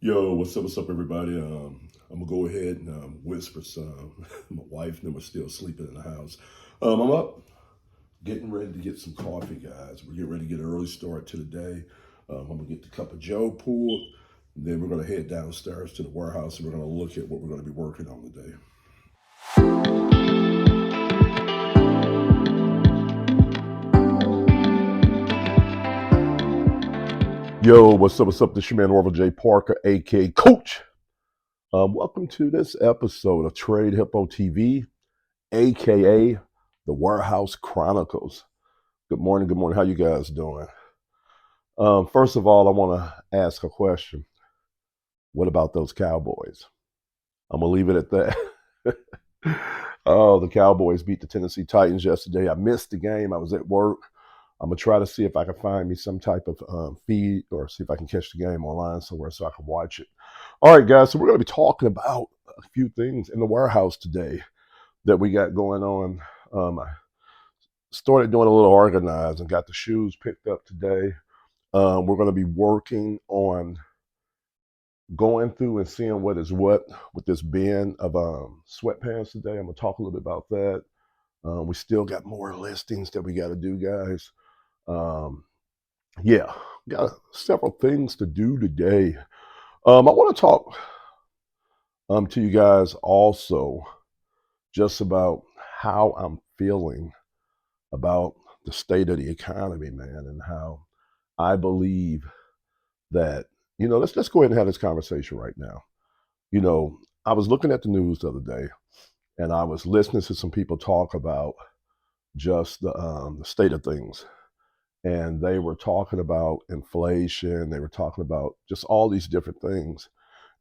Yo, what's up, everybody? I'm gonna go ahead and whisper some. My wife and them are still sleeping in the house. I'm up, getting ready to get some coffee, guys. We're getting ready to get an early start to the day. I'm gonna get the cup of Joe pulled, and then we're gonna head downstairs to the warehouse, and we're gonna look at what we're gonna be working on today. Yo, what's up? What's up? This your man Orville J. Parker, aka Coach. Welcome to this episode of Trade Hippo TV, aka the Warehouse Chronicles. Good morning. Good morning. How you guys doing? First of all, I want to ask a question. What about those Cowboys? I'm gonna leave it at that. Oh, the Cowboys beat the Tennessee Titans yesterday. I missed the game. I was at work. I'm gonna try to see if I can find me some type of feed or see if I can catch the game online somewhere so I can watch it. All right, guys. So we're gonna be talking about a few things in the warehouse today that we got going on. I started doing a little organizing. Got the shoes picked up today. We're going to be working on going through and seeing what is what with this bin of sweatpants today. I'm going to talk a little bit about that. We still got more listings that we got to do, guys. Um, yeah, got several things to do today. I want to talk to you guys also just about how I'm feeling about the state of the economy, man, and how I believe that, let's go ahead and have this conversation right now. I was looking at the news the other day and I was listening to some people talk about just the state of things. And they were talking about inflation. They were talking about just all these different things.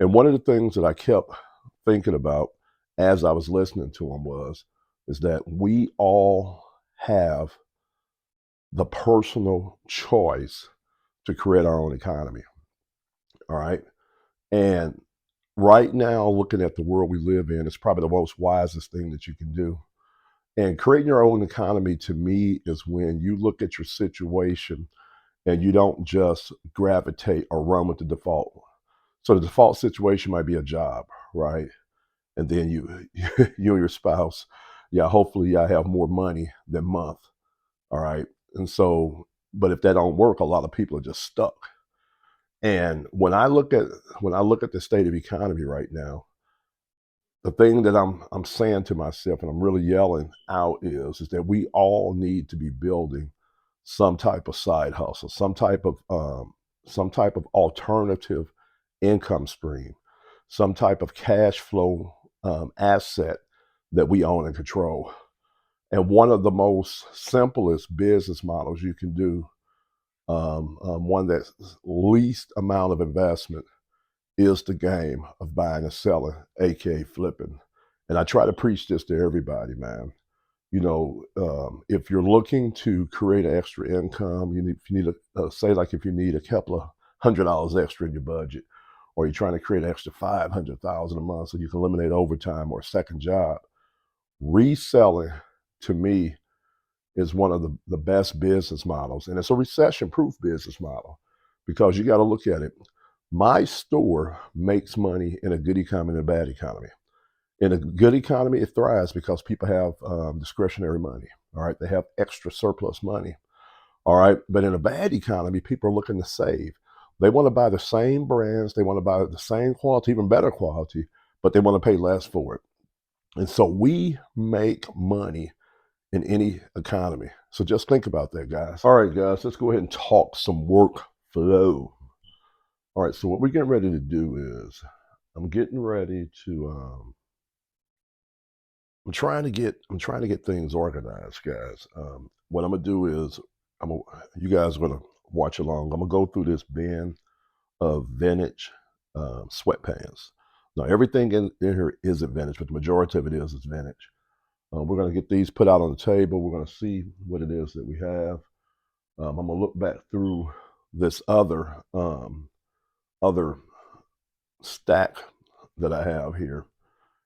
And one of the things that I kept thinking about as I was listening to them is that we all have the personal choice to create our own economy. All right. And right now, looking at the world we live in, it's probably the most wisest thing that you can do. And creating your own economy to me is when you look at your situation and you don't just gravitate or run with the default. So the default situation might be a job, right? And then you you and your spouse, yeah, hopefully y'all have more money than month. All right. And so, but if that don't work, a lot of people are just stuck. And when I look at the state of economy right now, the thing that I'm saying to myself and I'm really yelling out is that we all need to be building some type of side hustle, some type of alternative income stream, some type of cash flow asset that we own and control. And one of the most simplest business models you can do, one that's least amount of investment, is the game of buying and selling, aka flipping. And I try to preach this to everybody, man. If you're looking to create an extra income, if you need say like if you need a couple of $100 extra in your budget, or you're trying to create an extra 500,000 a month so you can eliminate overtime or a second job, reselling to me is one of the best business models. And it's a recession proof business model because you got to look at it. My store makes money in a good economy and a bad economy. In a good economy, it thrives because people have discretionary money. All right. They have extra surplus money. All right. But in a bad economy, people are looking to save. They want to buy the same brands. They want to buy the same quality, even better quality, but they want to pay less for it. And so we make money in any economy. So just think about that, guys. All right, guys, let's go ahead and talk some workflow. All right, so what we're getting ready to do is I'm getting ready to I'm trying to get things organized, guys. What I'm gonna do is you guys are gonna watch along. I'm gonna go through this bin of vintage sweatpants. Now everything in here isn't vintage, but the majority of it is vintage. We're going to get these put out on the table. We're going to see what it is that we have. I'm going to look back through this other stack that I have here.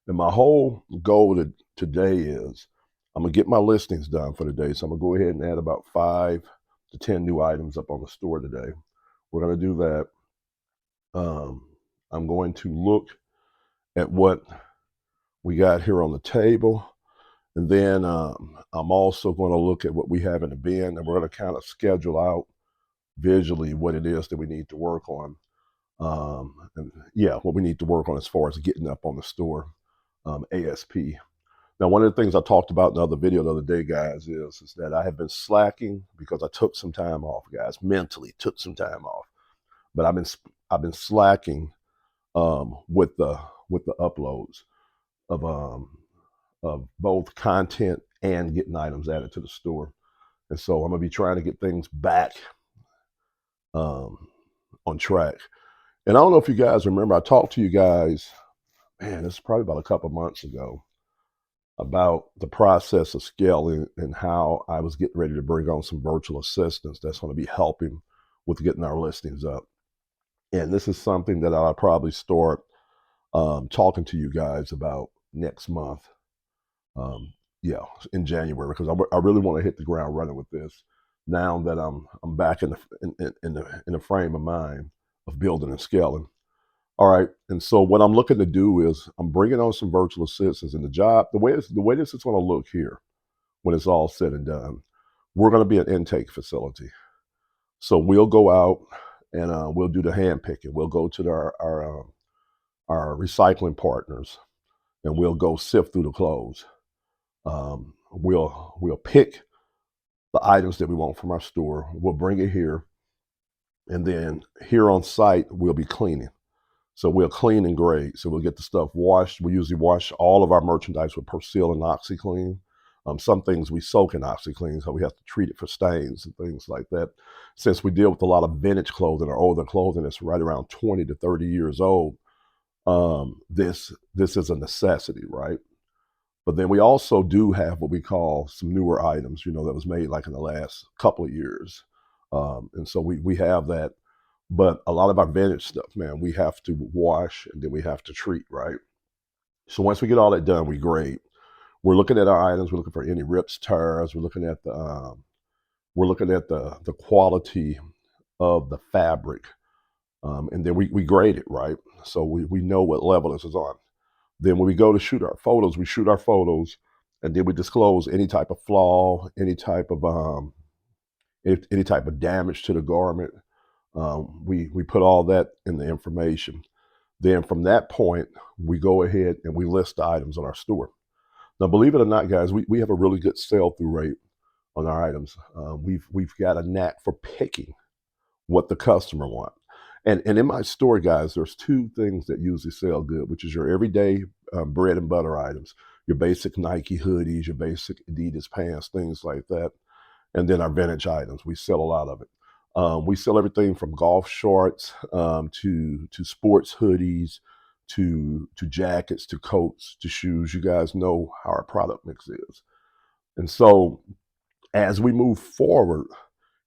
And my whole goal today is I'm going to get my listings done for the day. So I'm going to go ahead and add about 5 to 10 new items up on the store today. We're going to do that. I'm going to look at what we got here on the table. And then I'm also going to look at what we have in the bin, and we're going to kind of schedule out visually what it is that we need to work on. And yeah, what we need to work on as far as getting up on the store ASP. Now, one of the things I talked about in the other video the other day, guys, is that I have been slacking because I took some time off, guys. Mentally took some time off, but I've been slacking with the uploads of both content and getting items added to the store. And so I'm gonna be trying to get things back um, on track. And I don't know if you guys remember, I talked to you guys, man, it's probably about a couple months ago, about the process of scaling and how I was getting ready to bring on some virtual assistants that's going to be helping with getting our listings up. And this is something that I'll probably start talking to you guys about next month. Um, yeah, in January, because I really want to hit the ground running with this now that I'm back in the frame of mind of building and scaling. All right, and so what I'm looking to do is I'm bringing on some virtual assistants, and the way this is going to look here when it's all said and done, we're going to be an intake facility. So we'll go out and we'll do the hand picking. We'll go to our recycling partners, and we'll go sift through the clothes. We'll pick the items that we want from our store. We'll bring it here, and then here on site we'll be cleaning. So we'll clean and grade. So we'll get the stuff washed. We usually wash all of our merchandise with Persil and OxyClean. Some things we soak in OxyClean, so we have to treat it for stains and things like that. Since we deal with a lot of vintage clothing or older clothing that's right around 20 to 30 years old, this is a necessity, right? But then we also do have what we call some newer items, that was made like in the last couple of years. And so we have that. But a lot of our vintage stuff, man, we have to wash and then we have to treat, right? So once we get all that done, we grade. We're looking at our items. We're looking for any rips, tears. We're looking at the quality of the fabric, and then we grade it, right? So we know what level this is on. Then when we go to shoot our photos, we shoot our photos, and then we disclose any type of flaw, any type of damage to the garment. We put all that in the information. Then from that point, we go ahead and we list the items on our store. Now, believe it or not, guys, we have a really good sell-through rate on our items. We've got a knack for picking what the customer wants. And in my store, guys, there's two things that usually sell good, which is your everyday bread and butter items, your basic Nike hoodies, your basic Adidas pants, things like that, and then our vintage items. We sell a lot of it. We sell everything from golf shorts to sports hoodies to jackets to coats to shoes. You guys know how our product mix is. And so as we move forward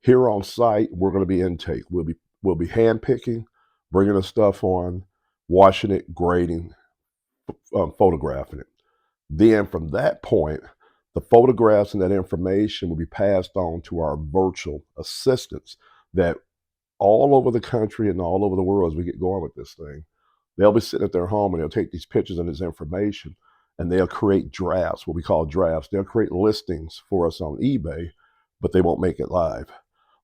here on site, we're going to be intake. We'll be hand picking, bringing the stuff on, washing it, grading, photographing it. Then from that point, the photographs and that information will be passed on to our virtual assistants that all over the country and all over the world as we get going with this thing. They'll be sitting at their home and they'll take these pictures and this information and they'll create drafts, what we call drafts. They'll create listings for us on eBay, but they won't make it live.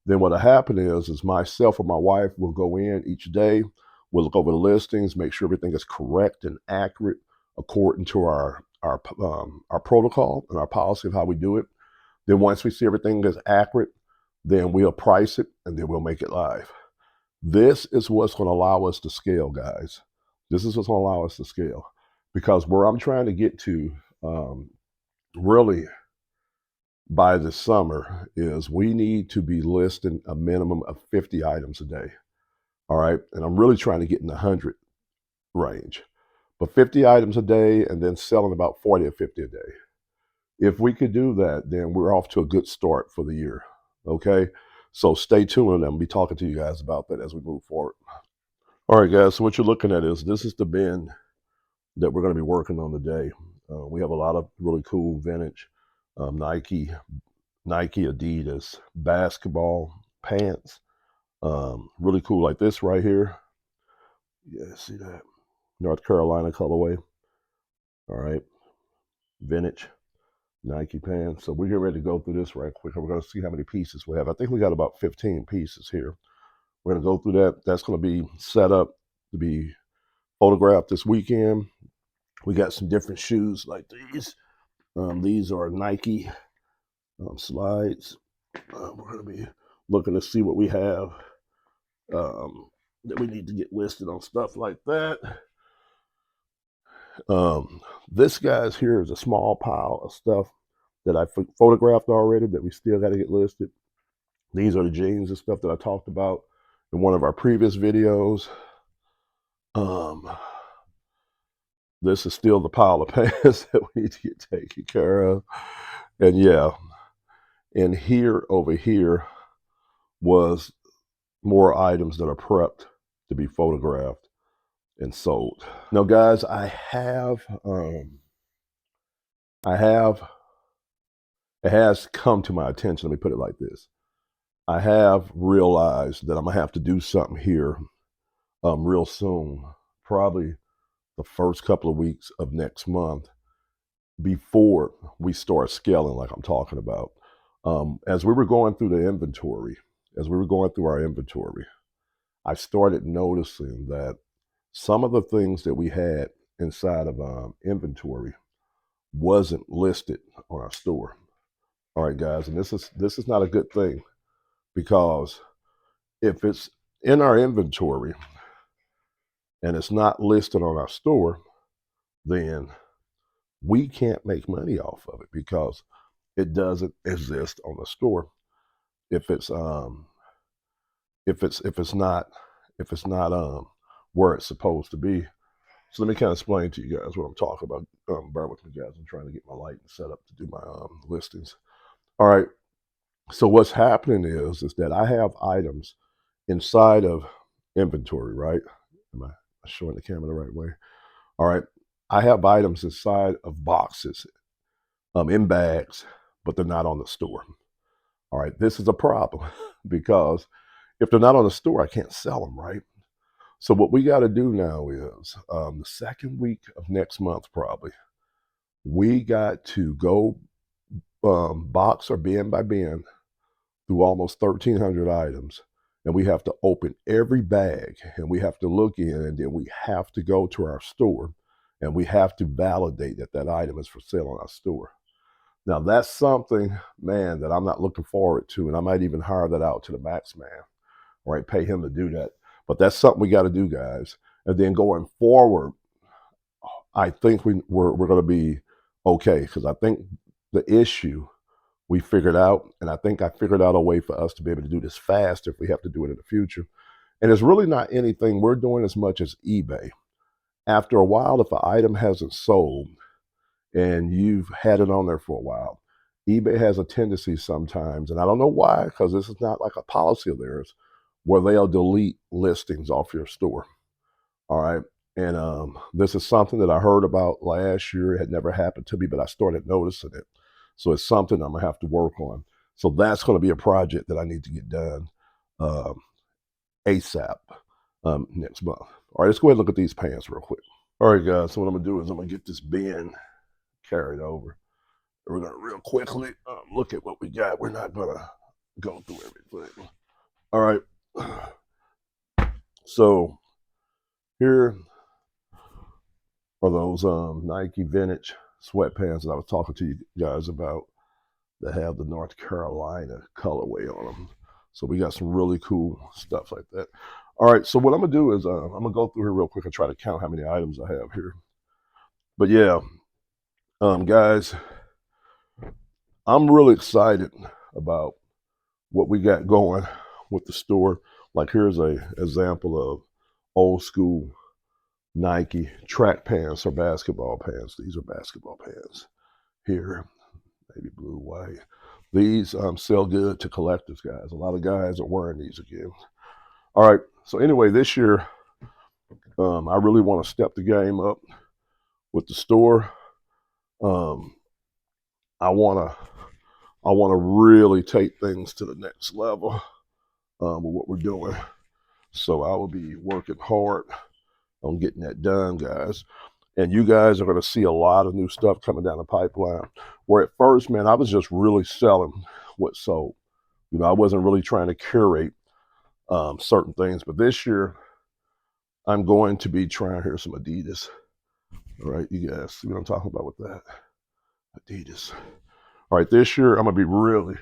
Then what'll happen is myself or my wife will go in each day, we'll look over the listings, make sure everything is correct and accurate according to our protocol and our policy of how we do it. Then once we see everything is accurate, then we'll price it and then we'll make it live. This is what's going to allow us to scale, guys. This is what's going to allow us to scale, because where I'm trying to get to really by this summer is we need to be listing a minimum of 50 items a day. All right. And I'm really trying to get in the 100 range, but 50 items a day and then selling about 40 or 50 a day. If we could do that, then we're off to a good start for the year. Okay. So stay tuned and I'll be talking to you guys about that as we move forward. All right, guys. So what you're looking at is this is the bin that we're going to be working on today. We have a lot of really cool vintage Nike, Adidas basketball pants. Really cool, like this right here. Yeah, see that? North Carolina colorway. All right, vintage Nike pants. So we're getting ready to go through this right quick. We're going to see how many pieces we have. I think we got about 15 pieces here. We're going to go through that. That's going to be set up to be photographed this weekend. We got some different shoes like these. These are Nike slides. We're going to be looking to see what we have that we need to get listed on stuff like that. This guy's here is a small pile of stuff that I photographed already that we still got to get listed. These are the jeans and stuff that I talked about in one of our previous videos. This is still the pile of pants that we need to get taken care of. And yeah, and here over here was more items that are prepped to be photographed and sold. Now, guys, it has come to my attention. Let me put it like this. I have realized that I'm gonna have to do something here real soon, probably the first couple of weeks of next month before we start scaling like I'm talking about. As we were going through the inventory, as we were going through our inventory, I started noticing that some of the things that we had inside of inventory wasn't listed on our store. All right, guys, and this is not a good thing, because if it's in our inventory and it's not listed on our store, then we can't make money off of it because it doesn't exist on the store. If it's if it's not where it's supposed to be. So let me kind of explain to you guys what I'm talking about. Bear with me, guys. I'm trying to get my lighting set up to do my listings. All right. So what's happening is that I have items inside of inventory, right? Am I showing the camera the right way? All right. I have items inside of boxes, in bags, but they're not on the store. All right. This is a problem because if they're not on the store, I can't sell them, right? So what we got to do now is the second week of next month, probably, we got to go box or bin by bin through almost 1,300 items. And we have to open every bag and we have to look in, and then we have to go to our store and we have to validate that that item is for sale on our store. Now that's something, man, that I'm not looking forward to. And I might even hire that out to the max man, right? Pay him to do that. But that's something we got to do, guys. And then going forward, I think we're going to be okay, because I think the issue we figured out, and I think I figured out a way for us to be able to do this fast if we have to do it in the future. And it's really not anything we're doing as much as eBay. After a while, if an item hasn't sold and you've had it on there for a while, eBay has a tendency sometimes, and I don't know why, because this is not like a policy of theirs, where they'll delete listings off your store. All right. And this is something that I heard about last year. It had never happened to me, but I started noticing it. So it's something I'm going to have to work on. So that's going to be a project that I need to get done ASAP next month. All right, let's go ahead and look at these pants real quick. All right, guys. So what I'm going to do is I'm going to get this bin carried over. We're going to real quickly look at what we got. We're not going to go through everything. All right. So here are those Nike vintage sweatpants that I was talking to you guys about that have the North Carolina colorway on them. So we got some really cool stuff like that. All right, so what I'm gonna do is I'm gonna go through here real quick and try to count how many items I have here. But yeah, guys, I'm really excited about what we got going with the store. Like here's a example of old school Nike track pants or basketball pants. These are basketball pants here, maybe blue, white. These sell good to collectors, guys. A lot of guys are wearing these again. All right. So anyway, this year, I really want to step the game up with the store. I want to really take things to the next level with what we're doing. So I will be working hard on getting that done, guys. And you guys are going to see a lot of new stuff coming down the pipeline. Where at first, man, I was just really selling what sold. I wasn't really trying to curate certain things. But this year, I'm going to be trying. Here's some Adidas. All right, you guys see what I'm talking about with that? Adidas. All right, this year, I'm going to be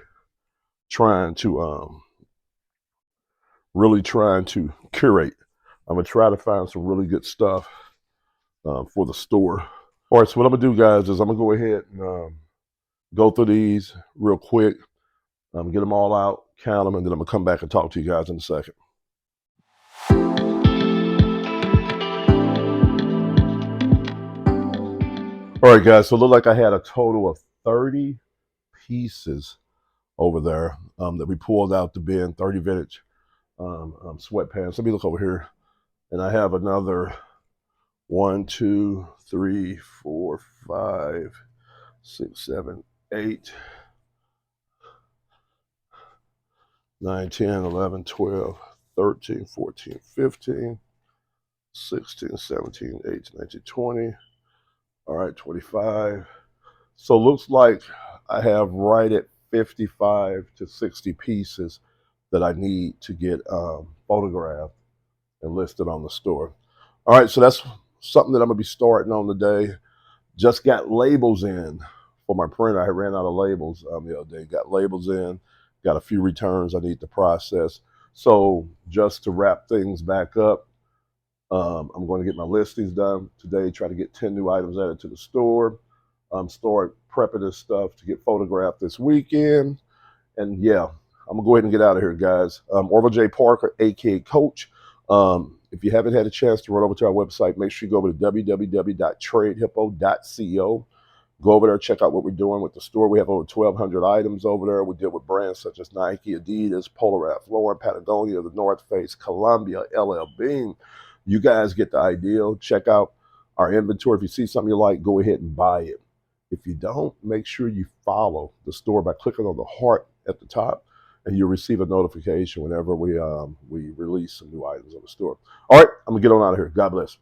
trying to curate. I'm going to try to find some really good stuff for the store. All right, so what I'm going to do, guys, is I'm going to go ahead and go through these real quick, get them all out, count them, and then I'm going to come back and talk to you guys in a second. All right, guys, so it looked like I had a total of 30 pieces over there that we pulled out the bin, 30 vintage sweatpants. Let me look over here. And I have another 1, 2, 3, 4, 5, 6, 7, 8, 9, 10, 11, 12, 13, 14, 15, 16, 17, 18, 19, 20. All right, 25. So looks like I have right at 55 to 60 pieces that I need to get photographed and listed on the store. All right, so that's something that I'm gonna be starting on today. Just got labels in for my printer. I ran out of labels the other day. Got labels in, got a few returns I need to process. So just to wrap things back up, I'm going to get my listings done today, try to get 10 new items added to the store, start prepping this stuff to get photographed this weekend. And yeah, I'm gonna go ahead and get out of here, guys. Orville J. Parker, aka Coach. If you haven't had a chance to run over to our website, make sure you go over to www.tradehippo.co. Go over there, check out what we're doing with the store. We have over 1,200 items over there. We deal with brands such as Nike, Adidas, Polar Ralph Lauren, Patagonia, The North Face, Columbia, LL Bean. You guys get the idea. Check out our inventory. If you see something you like, go ahead and buy it. If you don't, make sure you follow the store by clicking on the heart at the top, and you'll receive a notification whenever we release some new items on the store. All right, I'm gonna get on out of here. God bless.